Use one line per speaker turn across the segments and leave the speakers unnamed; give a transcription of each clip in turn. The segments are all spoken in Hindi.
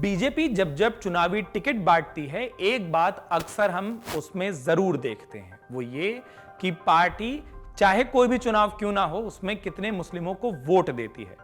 बीजेपी जब जब चुनावी टिकट बांटती है, एक बात अक्सर हम उसमें जरूर देखते हैं, वो ये कि पार्टी चाहे कोई भी चुनाव क्यों ना हो, उसमें कितने मुस्लिमों को वोट देती है।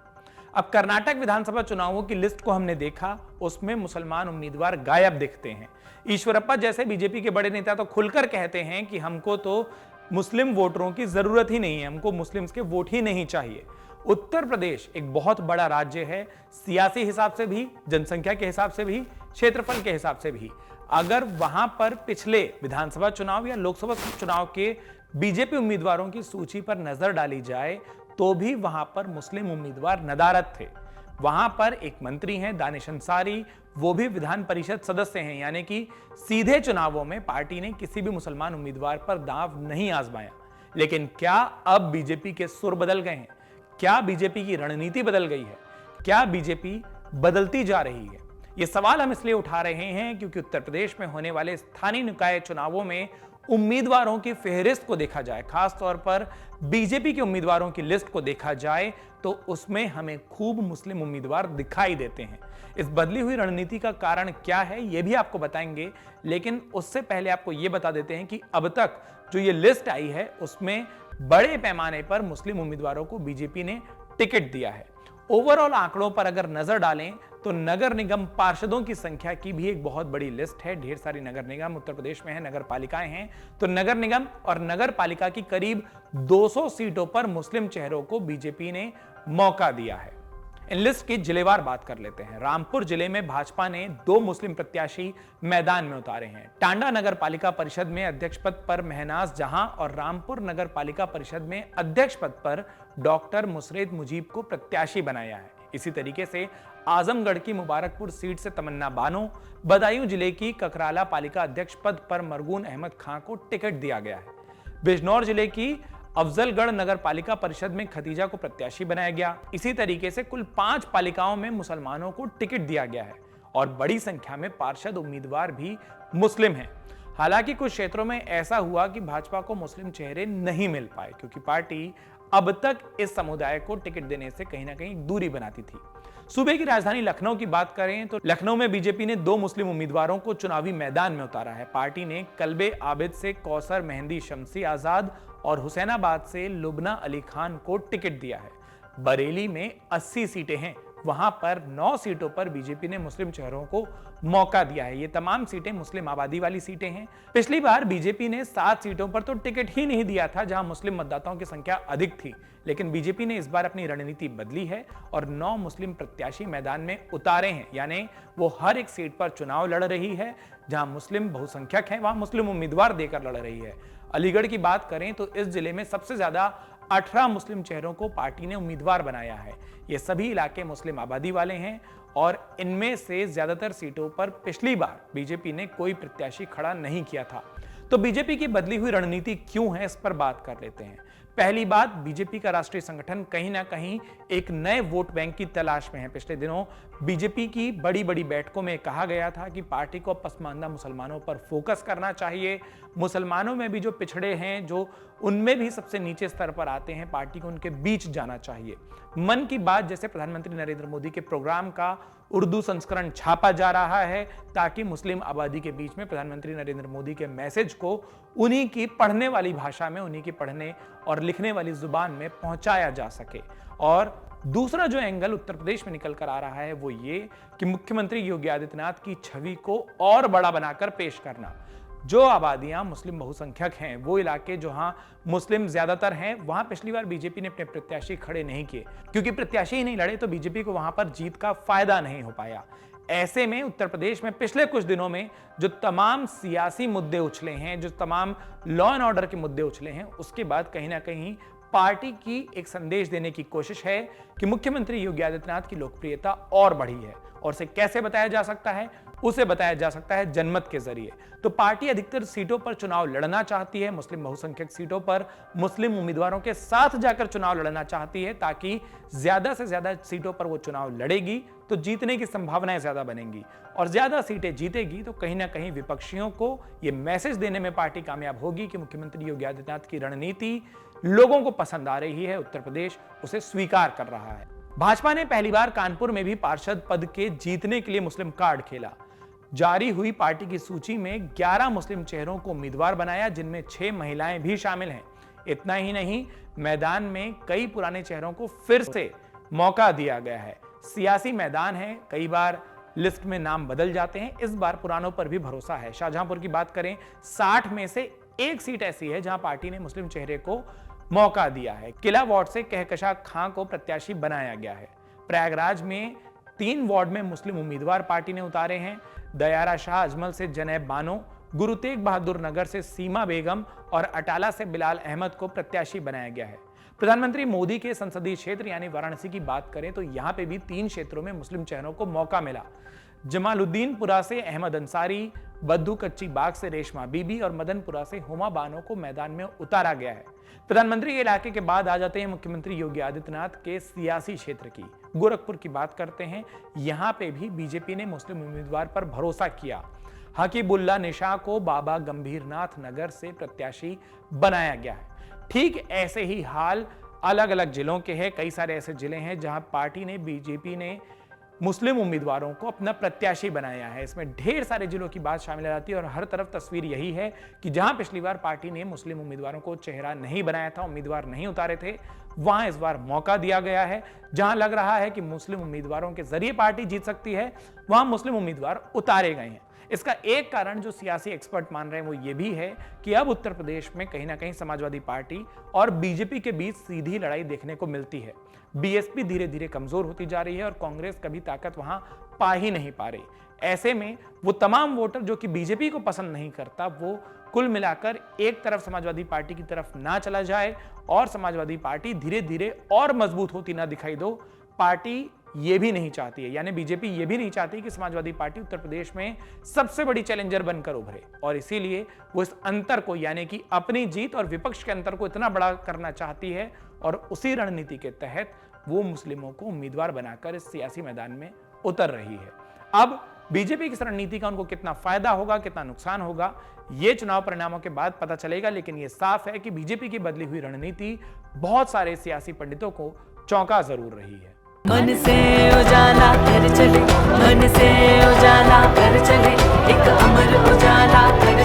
अब कर्नाटक विधानसभा चुनावों की लिस्ट को हमने देखा, उसमें मुसलमान उम्मीदवार गायब दिखते हैं। ईश्वरप्पा जैसे बीजेपी के बड़े नेता तो खुलकर कहते हैं कि हमको तो मुस्लिम वोटरों की जरूरत ही नहीं है, हमको मुस्लिम्स के वोट ही नहीं चाहिए। उत्तर प्रदेश एक बहुत बड़ा राज्य है, सियासी हिसाब से भी, जनसंख्या के हिसाब से भी, क्षेत्रफल के हिसाब से भी। अगर वहां पर पिछले विधानसभा चुनाव या लोकसभा चुनाव के बीजेपी उम्मीदवारों की सूची पर नजर डाली जाए तो भी वहां पर मुस्लिम उम्मीदवार नदारद थे। वहां पर एक मंत्री हैं दानिश अंसारी, वो भी विधान परिषद सदस्य हैं, यानी कि सीधे चुनावों में पार्टी ने किसी भी मुसलमान उम्मीदवार पर दांव नहीं आजमाया। लेकिन क्या अब बीजेपी के सुर बदल गए हैं? क्या बीजेपी की रणनीति बदल गई है? क्या बीजेपी बदलती जा रही है? ये सवाल हम इसलिए उठा रहे हैं क्योंकि उत्तर प्रदेश में होने वाले स्थानीय निकाय चुनावों में उम्मीदवारों की फेहरिस्त को देखा जाए, खास तौर पर बीजेपी के उम्मीदवारों की लिस्ट को देखा जाए, तो उसमें हमें खूब मुस्लिम उम्मीदवार दिखाई देते हैं। इस बदली हुई रणनीति का कारण क्या है, यह भी आपको बताएंगे, लेकिन उससे पहले आपको यह बता देते हैं कि अब तक जो ये लिस्ट आई है, उसमें बड़े पैमाने पर मुस्लिम उम्मीदवारों को बीजेपी ने टिकट दिया है। ओवरऑल आंकड़ों पर अगर नजर डालें तो नगर निगम पार्षदों की संख्या की भी एक बहुत बड़ी लिस्ट है। ढेर सारी नगर निगम उत्तर प्रदेश में है, नगर पालिकाएं हैं, तो नगर निगम और नगर पालिका की करीब 200 सीटों पर मुस्लिम चेहरों को बीजेपी ने मौका दिया है। इन लिस्ट की जिलेवार बात कर लेते हैं। रामपुर जिले में भाजपा ने 2 मुस्लिम प्रत्याशी मैदान में उतारे हैं। टांडा नगर पालिका परिषद में अध्यक्ष पद पर महनाज जहां और रामपुर नगर पालिका परिषद में अध्यक्ष पद पर डॉक्टर मुसरेद मुजीब को प्रत्याशी बनाया है। इसी तरीके से आजमगढ़ की मुबारकपुर सीट से तमन्ना बानो, बदायूं जिले की ककराला पालिका अध्यक्ष पद पर मरगून अहमद खां को टिकट दिया गया है। बिजनौर जिले की अफजलगढ़ नगर पालिका परिषद में खतीजा को प्रत्याशी बनाया गया। इसी तरीके से कुल 5 पालिकाओं में मुसलमानों को टिकट दिया गया है और बड़ी संख्या में पार्षद उम्मीदवार भी मुस्लिम हैं। हालांकि कुछ क्षेत्रों में ऐसा हुआ कि भाजपा को मुस्लिम चेहरे नहीं मिल पाए, क्योंकि पार्टी अब तक इस समुदाय को टिकट देने से कहीं ना कहीं दूरी बनाती थी। सूबे की राजधानी लखनऊ की बात करें तो लखनऊ में बीजेपी ने 2 मुस्लिम उम्मीदवारों को चुनावी मैदान में उतारा है। पार्टी ने कल्बे आबिद से कौसर मेहंदी शमसी आजाद और हुसैनाबाद से लुबना अली खान को टिकट दिया है। बरेली में 80 सीटें हैं, वहां पर 9 सीटों पर बीजेपी ने मुस्लिम चेहरों को मौका दिया है। ये तमाम सीटें मुस्लिम आबादी वाली सीटें हैं। पिछली बार बीजेपी ने 7 सीटों पर तो टिकट ही नहीं दिया था, जहां मुस्लिम मतदाताओं की संख्या अधिक थी। लेकिन बीजेपी ने इस बार अपनी रणनीति बदली है और 9 मुस्लिम प्रत्याशी मैदान में उतारे हैं, यानी वो हर एक सीट पर चुनाव लड़ रही है। जहां मुस्लिम बहुसंख्यक हैं, वहां मुस्लिम उम्मीदवार देकर लड़ रही है। अलीगढ़ की बात करें तो इस जिले में सबसे ज्यादा 18 मुस्लिम चेहरों को पार्टी ने उम्मीदवार बनाया है। ये सभी इलाके मुस्लिम आबादी वाले हैं और इनमें से ज्यादातर सीटों पर पिछली बार बीजेपी ने कोई प्रत्याशी खड़ा नहीं किया था। तो बीजेपी की बदली हुई रणनीति क्यों है, इस पर बात कर लेते हैं। पहली बात, बीजेपी का राष्ट्रीय संगठन कहीं ना कहीं एक नए वोट बैंक की तलाश में है। पिछले दिनों बीजेपी की बड़ी बड़ी बैठकों में कहा गया था कि पार्टी को पसमानदा मुसलमानों पर फोकस करना चाहिए। मुसलमानों में भी जो पिछड़े हैं, जो उनमें भी सबसे नीचे स्तर पर आते हैं, पार्टी को उनके बीच जाना चाहिए। मन की बात जैसे प्रधानमंत्री नरेंद्र मोदी के प्रोग्राम का उर्दू संस्करण छापा जा रहा है, ताकि मुस्लिम आबादी के बीच में प्रधानमंत्री नरेंद्र मोदी के मैसेज को उन्हीं की पढ़ने वाली भाषा में, उन्हीं की पढ़ने और लिखने वाली जुबान में पहुंचाया जा सके। और दूसरा जो एंगल उत्तर प्रदेश में निकल कर आ रहा है वो ये कि मुख्यमंत्री योगी आदित्यनाथ की छवि को और बड़ा बनाकर पेश करना। जो आबादियां मुस्लिम बहुसंख्यक हैं, वो इलाके जहां मुस्लिम ज्यादातर हैं, वहां पिछली बार बीजेपी ने अपने प्रत्याशी खड़े नहीं किए, क्योंकि प्रत्याशी ही नहीं लड़े तो बीजेपी को वहां पर जीत का फायदा नहीं हो पाया। ऐसे में उत्तर प्रदेश में पिछले कुछ दिनों में जो तमाम सियासी मुद्दे उछले हैं, जो तमाम लॉ एंड ऑर्डर के मुद्दे उछले हैं, उसके बाद कहीं ना कहीं पार्टी की एक संदेश देने की कोशिश है कि मुख्यमंत्री योगी आदित्यनाथ की लोकप्रियता और बढ़ी है। और उसे कैसे बताया जा सकता है? उसे बताया जा सकता है जनमत के जरिए। तो पार्टी अधिकतर सीटों पर चुनाव लड़ना चाहती है, मुस्लिम बहुसंख्यक सीटों पर मुस्लिम उम्मीदवारों के साथ जाकर चुनाव लड़ना चाहती है, ताकि ज्यादा से ज्यादा सीटों पर वो चुनाव लड़ेगी तो जीतने की संभावनाएं ज्यादा बनेंगी, और ज्यादा सीटें जीतेगी तो कहीं ना कहीं विपक्षियों को यह मैसेज देने में पार्टी कामयाब होगी कि मुख्यमंत्री योगी आदित्यनाथ की रणनीति लोगों को पसंद आ रही है, उत्तर प्रदेश उसे स्वीकार कर रहा है। भाजपा ने पहली बार कानपुर में भी पार्षद पद के जीतने के लिए मुस्लिम कार्ड खेला। जारी हुई पार्टी की सूची में 11 मुस्लिम चेहरों को उम्मीदवार बनाया, जिनमें 6 महिलाएं भी शामिल हैं। इतना ही नहीं, मैदान में कई पुराने चेहरों को फिर से मौका दिया गया है। सियासी मैदान है, कई बार लिस्ट में नाम बदल जाते हैं, इस बार पुरानों पर भी भरोसा है। शाहजहांपुर की बात करें, 60 में से एक सीट ऐसी है जहां पार्टी ने मुस्लिम चेहरे को मौका दिया है। किला वार्ड से कहकशा खां को प्रत्याशी बनाया गया है। प्रयागराज में 3 वार्ड में मुस्लिम उम्मीदवार पार्टी ने उतारे हैं। दयारा शाह अजमल से जनैब बानो, गुरु तेग बहादुर नगर से सीमा बेगम और अटाला से बिलाल अहमद को प्रत्याशी बनाया गया है। प्रधानमंत्री मोदी के संसदीय क्षेत्र यानी वाराणसी की बात करें तो यहां पे भी 3 क्षेत्रों में मुस्लिम चेहरों को मौका मिला। जमालुद्दीनपुरा से अहमद अंसारी, बद्दू कच्ची बाग से रेशमा बीबी और मदनपुरा से हुमा बानो को मैदान में उतारा गया है। प्रधानमंत्री के इलाके के बाद आ जाते हैं मुख्यमंत्री योगी आदित्यनाथ के सियासी क्षेत्र की। गोरखपुर की बात करते हैं, यहां पे भी बीजेपी ने मुस्लिम उम्मीदवार पर भरोसा किया। हकीबुल्ला निशा को बाबा गंभीरनाथ नगर से प्रत्याशी बनाया गया है। ठीक ऐसे ही हाल अलग अलग जिलों के हैं। कई सारे ऐसे जिले हैं जहां पार्टी ने, बीजेपी ने मुस्लिम उम्मीदवारों को अपना प्रत्याशी बनाया है। इसमें ढेर सारे जिलों की बात शामिल रहती है और हर तरफ तस्वीर यही है कि जहां पिछली बार पार्टी ने मुस्लिम उम्मीदवारों को चेहरा नहीं बनाया था, उम्मीदवार नहीं उतारे थे, वहां इस बार मौका दिया गया है। जहां लग रहा है कि मुस्लिम उम्मीदवारों के जरिए पार्टी जीत सकती है, वहां मुस्लिम उम्मीदवार उतारे गए हैं। इसका एक कारण जो सियासी एक्सपर्ट मान रहे हैं वो ये भी है कि अब उत्तर प्रदेश में कहीं ना कहीं समाजवादी पार्टी और बीजेपी के बीच सीधी लड़ाई देखने को मिलती है। बीएसपी धीरे धीरे कमजोर होती जा रही है और कांग्रेस कभी ताकत वहां पा ही नहीं पा रही। ऐसे में वो तमाम वोटर जो कि बीजेपी को पसंद नहीं करता, वो कुल मिलाकर एक तरफ समाजवादी पार्टी की तरफ ना चला जाए और समाजवादी पार्टी धीरे धीरे और मजबूत होती ना दिखाई दो। पार्टी ये भी नहीं चाहती है, यानी बीजेपी ये भी नहीं चाहती कि समाजवादी पार्टी उत्तर प्रदेश में सबसे बड़ी चैलेंजर बनकर उभरे, और इसीलिए वो इस अंतर को, यानी कि अपनी जीत और विपक्ष के अंतर को इतना बड़ा करना चाहती है और उसी रणनीति के तहत वो मुस्लिमों को उम्मीदवार बनाकर इस सियासी मैदान में उतर रही है। अब बीजेपी की इस रणनीति का उनको कितना फायदा होगा, कितना नुकसान होगा, ये चुनाव परिणामों के बाद पता चलेगा। लेकिन ये साफ है कि बीजेपी की बदली हुई रणनीति बहुत सारे सियासी पंडितों को चौंका जरूर रही है।
मन से उजाला कर चले, मन से उजाला कर चले, एक अमर उजाला कर